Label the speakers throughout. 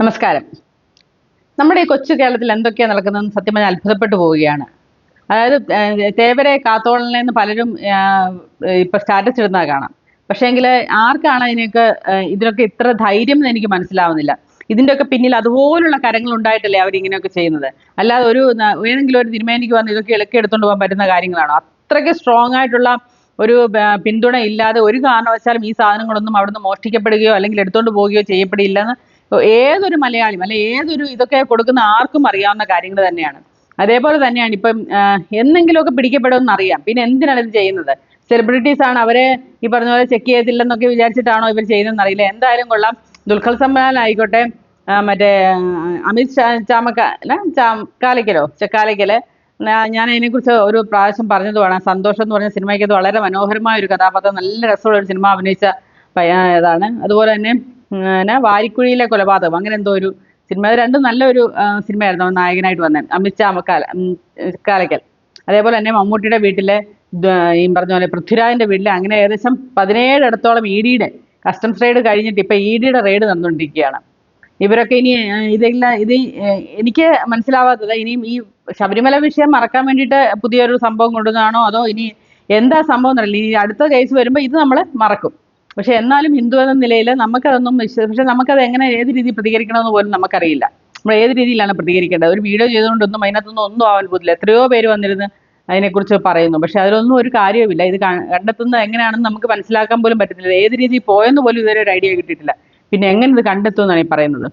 Speaker 1: നമസ്കാരം. നമ്മുടെ ഈ കൊച്ചു കേരളത്തിൽ എന്തൊക്കെയാണ് നടക്കുന്നതെന്ന് സത്യം പറഞ്ഞാൽ അത്ഭുതപ്പെട്ടു പോവുകയാണ്. അതായത് തേവരെ കാത്തോളനെന്ന് പലരും ഇപ്പൊ സ്റ്റാറ്റസ് ഇടുന്നത് കാണാം. പക്ഷേങ്കില് ആർക്കാണ് ഇതിനൊക്കെ ഇത്ര ധൈര്യം എന്ന് എനിക്ക് മനസ്സിലാവുന്നില്ല. ഇതിന്റെയൊക്കെ പിന്നിൽ അതുപോലുള്ള കരങ്ങൾ ഉണ്ടായിട്ടല്ലേ അവരിങ്ങനെയൊക്കെ ചെയ്യുന്നത്. അല്ലാതെ ഏതെങ്കിലും ഒരു തിരുമേനിക്ക് വന്ന് ഇതൊക്കെ ഇളക്കി എടുത്തോണ്ട് പോകാൻ പറ്റുന്ന കാര്യങ്ങളാണോ? അത്രയ്ക്ക് സ്ട്രോങ് ആയിട്ടുള്ള ഒരു പിന്തുണ ഇല്ലാതെ ഒരു കാരണവശാലും ഈ സാധനങ്ങളൊന്നും അവിടുന്ന് മോഷ്ടിക്കപ്പെടുകയോ അല്ലെങ്കിൽ എടുത്തോണ്ട് പോവുകയോ ചെയ്യപ്പെടില്ലെന്ന് ഏതൊരു മലയാളിയും അല്ലെ ഏതൊരു ഇതൊക്കെ കൊടുക്കുന്ന ആർക്കും അറിയാവുന്ന കാര്യങ്ങൾ തന്നെയാണ്. അതേപോലെ തന്നെയാണ് ഇപ്പം എന്നെങ്കിലുമൊക്കെ പിടിക്കപ്പെടുമെന്ന് അറിയാം. പിന്നെ എന്തിനാണ് ഇത് ചെയ്യുന്നത്? സെലിബ്രിറ്റീസ് ആണ്, അവരെ ഈ പറഞ്ഞ പോലെ ചെക്ക് ചെയ്തില്ലെന്നൊക്കെ വിചാരിച്ചിട്ടാണോ ഇവർ ചെയ്യുന്നതെന്ന് അറിയില്ല. എന്തായാലും കൊള്ളാം. ദുൽഖർ സൽമാൻ ആയിക്കോട്ടെ, മറ്റേ അമിത് ചാമക്കാലയ്ക്കലോ ചെക്കാലയ്ക്കല്, ഞാൻ അതിനെക്കുറിച്ച് ഒരു പ്രാവശ്യം പറഞ്ഞതുമാണ്. സന്തോഷം എന്ന് പറഞ്ഞ സിനിമയ്ക്കകത്ത് വളരെ മനോഹരമായ ഒരു കഥാപാത്രം, നല്ല രസമുള്ള ഒരു സിനിമ അഭിനയിച്ച ഇതാണ്. അതുപോലെ തന്നെ വാരിക്കുഴിയിലെ കൊലപാതകം, അങ്ങനെ എന്തോ ഒരു സിനിമ. അത് രണ്ടും നല്ലൊരു സിനിമയായിരുന്നു. അവൻ നായകനായിട്ട് വന്നത് അമിത് കാലയ്ക്കൽ. അതേപോലെ തന്നെ മമ്മൂട്ടിയുടെ വീട്ടിലെ ഈ പറഞ്ഞ പോലെ പൃഥ്വിരാജിന്റെ വീട്ടിലെ, അങ്ങനെ ഏകദേശം 17 ഇടത്തോളം ഇ ഡിയുടെ കസ്റ്റംസ് റെയ്ഡ് കഴിഞ്ഞിട്ട് ഇപ്പൊ ഇ ഡിയുടെ റെയ്ഡ് നടന്നുകൊണ്ടിരിക്കുകയാണ്. ഇവരൊക്കെ ഇനി ഇത് എനിക്ക് മനസ്സിലാവാത്തത്, ഇനിയും ഈ ശബരിമല വിഷയം മറക്കാൻ വേണ്ടിയിട്ട് പുതിയൊരു സംഭവം കൊണ്ടുവന്നതാണോ അതോ ഇനി എന്താ സംഭവം എന്നറിയില്ല. ഇനി അടുത്ത കേസ് വരുമ്പോൾ ഇത് നമ്മൾ മറക്കും. പക്ഷെ എന്നാലും ഹിന്ദു എന്ന നിലയിൽ നമുക്കതൊന്നും പക്ഷെ നമുക്കത് എങ്ങനെ ഏത് രീതിയിൽ പ്രതികരിക്കണമെന്ന് പോലും നമുക്കറിയില്ല. നമ്മൾ ഏത് രീതിയിലാണ് പ്രതികരിക്കേണ്ടത്? ഒരു വീഡിയോ ചെയ്തുകൊണ്ടൊന്നും അതിനകത്തൊന്നും ഒന്നും ആവാൻ പോകില്ല. എത്രയോ പേര് വന്നിരുന്ന് അതിനെക്കുറിച്ച് പറയുന്നു. പക്ഷെ അതിലൊന്നും ഒരു കാര്യവുമില്ല. ഇത് കണ്ടെത്തുന്നത് എങ്ങനെയാണെന്ന് നമുക്ക് മനസ്സിലാക്കാൻ പോലും പറ്റുന്നില്ല. ഏത് രീതിയിൽ പോയെന്ന് പോലും ഇതുവരെ ഒരു ഐഡിയ കിട്ടിയിട്ടില്ല. പിന്നെ എങ്ങനെ ഇത് കണ്ടെത്തുമെന്നാണ് ഈ പറയുന്നത്.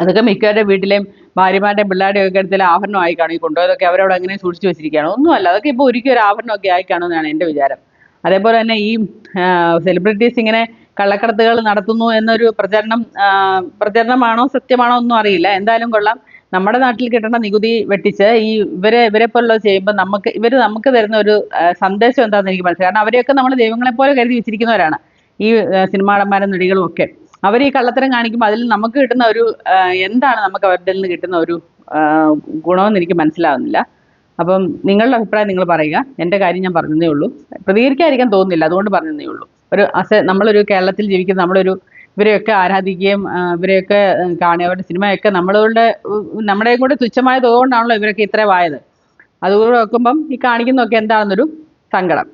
Speaker 1: അതൊക്കെ മിക്കവരുടെ വീട്ടിലെയും ഭാര്യമാരുടെയും പിള്ളേരുടെയും ഒക്കെ അടുത്തുള്ള ആഭരണമായി കാണും. ഈ കൊണ്ടുപോയതൊക്കെ അവരവിടെ അങ്ങനെ സൂക്ഷിച്ചു വെച്ചിരിക്കുകയാണ്. ഒന്നുമല്ല, അതൊക്കെ ഇപ്പോൾ ഒരിക്കലും ഒരു ആഭരണമൊക്കെ ആയി കാണുമെന്നാണ് എൻ്റെ വിചാരം. അതേപോലെ തന്നെ ഈ സെലിബ്രിറ്റീസ് ഇങ്ങനെ കള്ളക്കടത്തുകൾ നടത്തുന്നു എന്നൊരു പ്രചരണമാണോ സത്യമാണോ ഒന്നും അറിയില്ല. എന്തായാലും കൊള്ളാം. നമ്മുടെ നാട്ടിൽ കിട്ടുന്ന നികുതി വെട്ടിച്ച് ഇവരെ പോലുള്ളത് ചെയ്യുമ്പോൾ നമുക്ക് തരുന്ന ഒരു സന്ദേശം എന്താണെന്ന് എനിക്ക് മനസ്സിലായി. കാരണം അവരെയൊക്കെ നമ്മൾ ദൈവങ്ങളെ പോലെ കരുതി വെച്ചിരിക്കുന്നവരാണ് ഈ സിനിമാ നടന്മാരും നടികളും ഒക്കെ. അവർ ഈ കള്ളത്തരം കാണിക്കുമ്പോൾ അതിൽ നമുക്ക് കിട്ടുന്ന ഒരു എന്താണ് നമുക്ക് അവരുടെ നിന്ന് കിട്ടുന്ന ഒരു ഗുണമെന്ന് എനിക്ക് മനസ്സിലാവുന്നില്ല. അപ്പം നിങ്ങളുടെ അഭിപ്രായം നിങ്ങൾ പറയുക. എൻ്റെ കാര്യം ഞാൻ പറഞ്ഞതേ ഉള്ളൂ. പ്രതികരിക്കാതിരിക്കാൻ തോന്നുന്നില്ല, അതുകൊണ്ട് പറഞ്ഞതേ ഉള്ളൂ. നമ്മളൊരു കേരളത്തിൽ ജീവിക്കുന്ന ഇവരെയൊക്കെ ആരാധിക്കുകയും ഇവരെയൊക്കെ കാണുക, അവരുടെ സിനിമയൊക്കെ നമ്മുടെയും കൂടെ തുച്ഛമായ തോന്നുകൊണ്ടാണല്ലോ ഇവരൊക്കെ ഇത്രയും ആയത്. അതുകൂടെ നോക്കുമ്പം ഈ കാണിക്കുന്നതൊക്കെ എന്താണെന്നൊരു സങ്കടം.